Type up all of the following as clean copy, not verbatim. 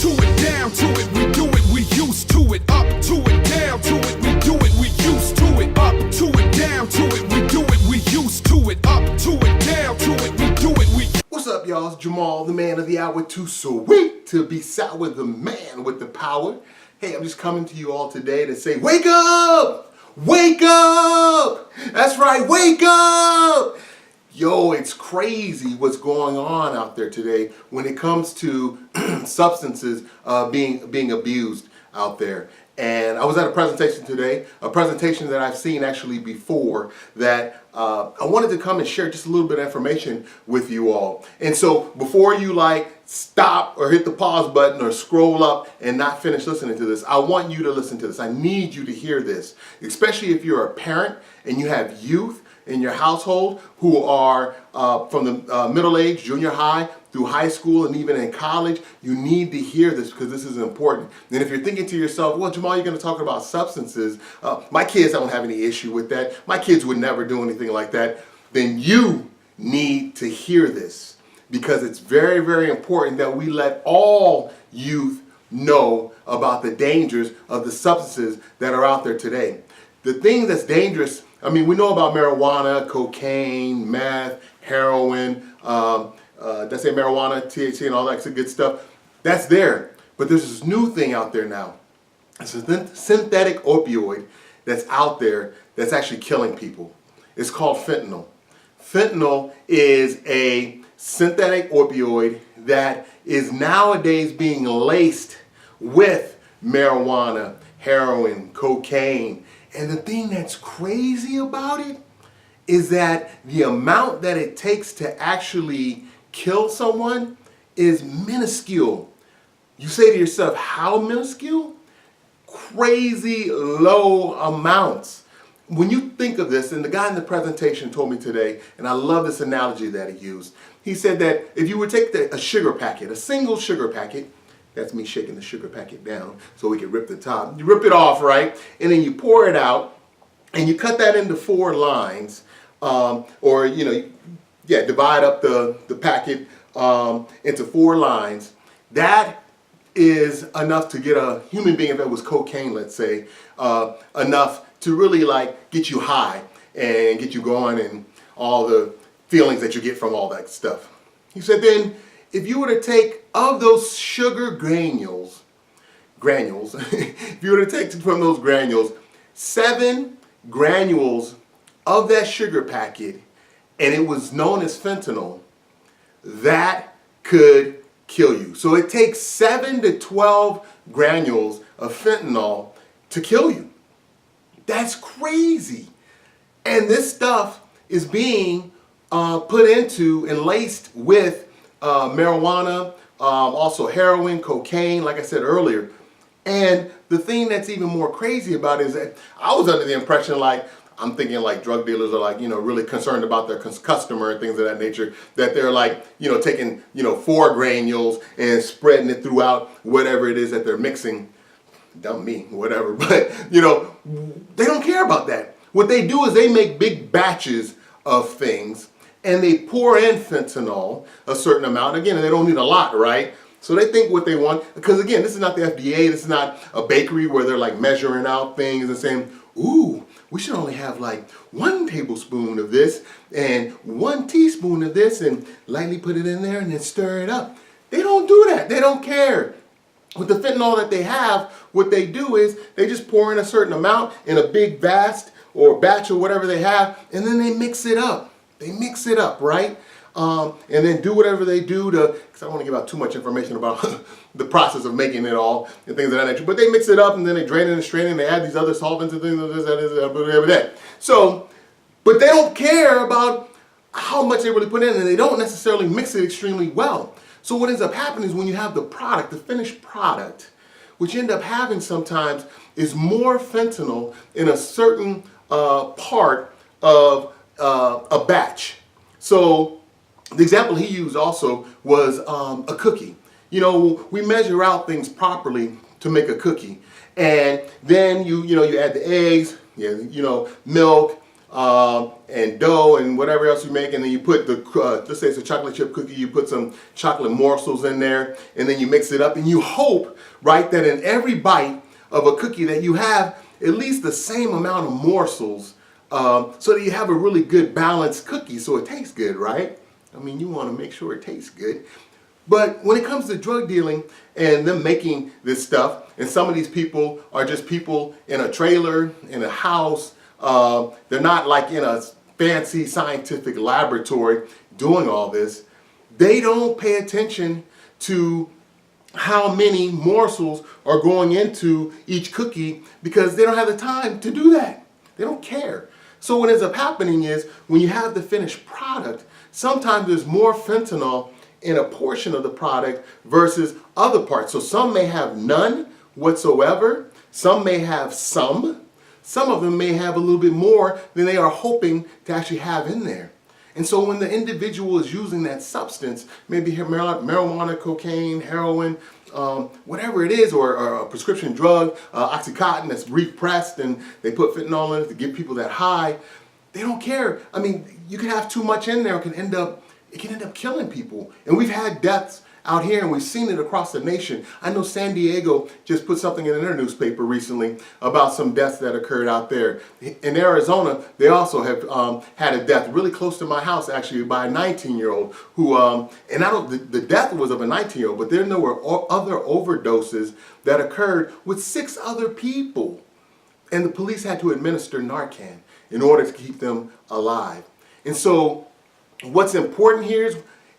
to it, down to it, we do it, we used to it. Up to it, down to it, we do it, we used to it. Up to it, down to it, we do it, we used to it. Up to it, down to it, we do it, we. What's up, y'all? It's Jamal, the man of the hour, too sweet to be sour, the man with the power. Hey, I'm just coming to you all today to say, wake up! Wake up! That's right, wake up! Yo, it's crazy what's going on out there today when it comes to substances being abused out there. And I was at a presentation today, a presentation that I've seen actually before, that I wanted to come and share just a little bit of information with you all. And so before you stop or hit the pause button or scroll up and not finish listening to this, I want you to listen to this. I need you to hear this, especially if you're a parent and you have youth in your household who are from the middle age, junior high, through high school, and even in college. You need to hear this because this is important. And if you're thinking to yourself, well, Jamal, you're going to talk about substances. My kids don't have any issue with that. My kids would never do anything like that. Then you need to hear this because it's very, very important that we let all youth know about the dangers of the substances that are out there today. The thing that's dangerous, I mean, we know about marijuana, cocaine, meth, heroin, did I say marijuana, THC, and all that good stuff? That's there. But there's this new thing out there now. It's a synthetic opioid that's out there that's actually killing people. It's called fentanyl. Fentanyl is a synthetic opioid that is nowadays being laced with marijuana, heroin, cocaine. And the thing that's crazy about it is that the amount that it takes to actually kill someone is minuscule. You say to yourself, how minuscule? Crazy low amounts. When you think of this, and the guy in the presentation told me today, and I love this analogy that he used. He said that if you would take a sugar packet, a single sugar packet, that's me shaking the sugar packet down so we can rip the top. You rip it off, right? And then you pour it out, and you cut that into 4 lines, or divide up the packet into 4 lines. That is enough to get a human being, if it was cocaine, let's say, enough to really get you high and get you going and all the feelings that you get from all that stuff. He said then, if you were to take of those sugar granules, if you were to take from those granules 7 granules of that sugar packet, and it was known as fentanyl, that could kill you. So it takes 7 to 12 granules of fentanyl to kill you. That's crazy. And this stuff is being put into and laced with marijuana, also heroin, cocaine, like I said earlier. And the thing that's even more crazy about it is that I was under the impression I'm thinking drug dealers are really concerned about their customer and things of that nature, that they're taking 4 granules and spreading it throughout whatever it is that they're mixing. Dumb me, whatever. But they don't care about that. What they do is they make big batches of things and they pour in fentanyl, a certain amount. Again, they don't need a lot, right? So they think what they want, because again, this is not the FDA, this is not a bakery where they're measuring out things and saying, ooh, we should only have 1 tablespoon of this and 1 teaspoon of this, and lightly put it in there and then stir it up. They don't do that. They don't care. With the fentanyl that they have, what they do is they just pour in a certain amount in a big vast or batch or whatever they have, and then they mix it up. They mix it up, right? And then do whatever they do because I don't want to give out too much information about the process of making it all and things of that nature. But they mix it up and then they drain it and strain it and they add these other solvents and things like that. So, but they don't care about how much they really put in, and they don't necessarily mix it extremely well. So what ends up happening is when you have the product, the finished product, what you end up having sometimes is more fentanyl in a certain part of a batch. So the example he used also was a cookie. We measure out things properly to make a cookie, and then you add the eggs, milk, and dough and whatever else you make, and then you put the, let's say it's a chocolate chip cookie, you put some chocolate morsels in there, and then you mix it up, and you hope, right, that in every bite of a cookie that you have at least the same amount of morsels, so that you have a really good balanced cookie so it tastes good, right? I mean, you want to make sure it tastes good. But when it comes to drug dealing and them making this stuff, and some of these people are just people in a trailer, in a house, they're not like in a fancy scientific laboratory doing all this. They don't pay attention to how many morsels are going into each cookie because they don't have the time to do that. They don't care. So what ends up happening is when you have the finished product, sometimes there's more fentanyl in a portion of the product versus other parts. So some may have none whatsoever. Some may have some. Some of them may have a little bit more than they are hoping to actually have in there. And so when the individual is using that substance, maybe marijuana, cocaine, heroin, whatever it is, or a prescription drug, Oxycontin that's repressed and they put fentanyl in it to give people that high, they don't care. I mean, you can have too much in there, it can end up killing people. And we've had deaths out here and we've seen it across the nation. I know San Diego just put something in their newspaper recently about some deaths that occurred out there. In Arizona, they also have had a death really close to my house actually by a 19-year-old who, the death was of a 19-year-old, but then there were other overdoses that occurred with 6 other people. And the police had to administer Narcan in order to keep them alive. And so what's important here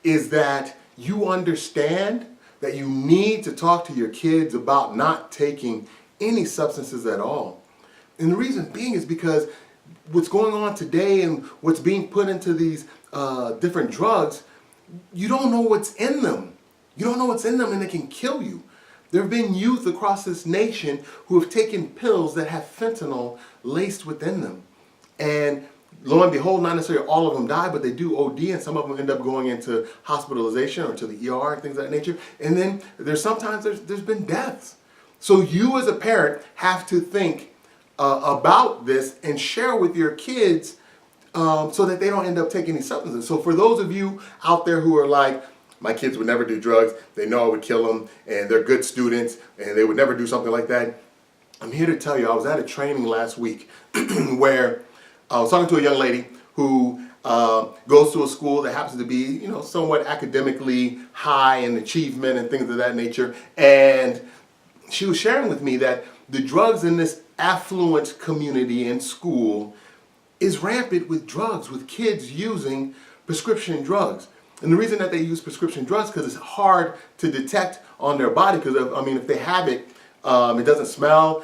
is that you understand that you need to talk to your kids about not taking any substances at all. And the reason being is because what's going on today and what's being put into these different drugs, you don't know what's in them. You don't know what's in them and it can kill you. There have been youth across this nation who have taken pills that have fentanyl laced within them. And lo and behold, not necessarily all of them die, but they do OD, and some of them end up going into hospitalization or to the ER and things of that nature. And then there's been deaths. So you as a parent have to think about this and share with your kids so that they don't end up taking these substances. So for those of you out there who are like, my kids would never do drugs, they know I would kill them, and they're good students, and they would never do something like that, I'm here to tell you, I was at a training last week where I was talking to a young lady who goes to a school that happens to be, somewhat academically high in achievement and things of that nature. And she was sharing with me that the drugs in this affluent community and school is rampant with drugs, with kids using prescription drugs. And the reason that they use prescription drugs because it's hard to detect on their body because, if they have it, it doesn't smell.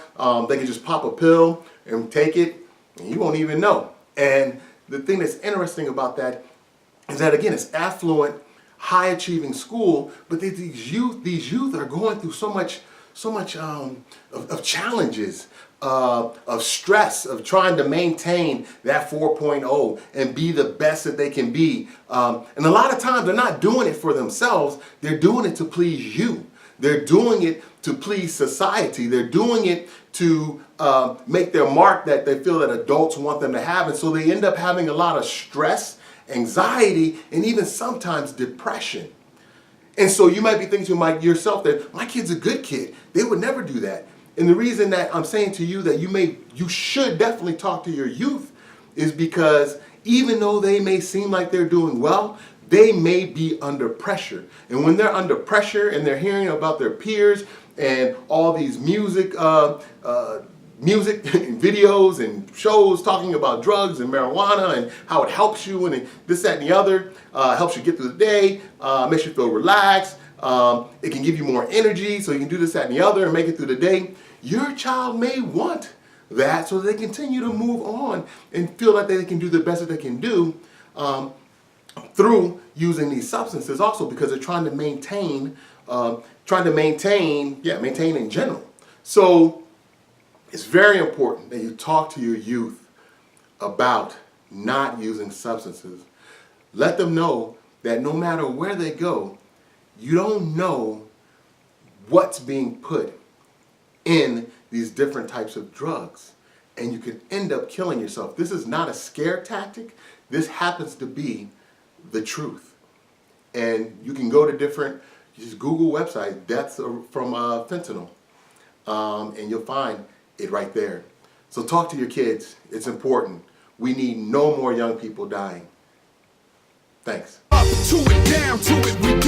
They can just pop a pill and take it. And you won't even know. And the thing that's interesting about that is that, again, it's affluent, high-achieving school, but these youth are going through so much of challenges, of stress, of trying to maintain that 4.0 and be the best that they can be. And a lot of times they're not doing it for themselves. They're doing it to please you. They're doing it to please society. They're doing it to make their mark that they feel that adults want them to have. And so they end up having a lot of stress, anxiety, and even sometimes depression. And so you might be thinking to yourself that my kid's a good kid. They would never do that. And the reason that I'm saying to you that you should definitely talk to your youth is because even though they may seem like they're doing well, they may be under pressure. And when they're under pressure and they're hearing about their peers and all these music videos and shows talking about drugs and marijuana and how it helps you and this, that, and the other, helps you get through the day, makes you feel relaxed, it can give you more energy so you can do this, that, and the other and make it through the day. Your child may want that so they continue to move on and feel like they can do the best that they can do through using these substances also because they're trying to maintain in general. So it's very important that you talk to your youth about not using substances. Let them know that no matter where they go, you don't know what's being put in these different types of drugs. and you can end up killing yourself. This is not a scare tactic. This happens to be the truth. And you can go to different, just Google websites, deaths from fentanyl, and you'll find it right there. So talk to your kids. It's important. We need no more young people dying. Thanks. Up to it, down to it, we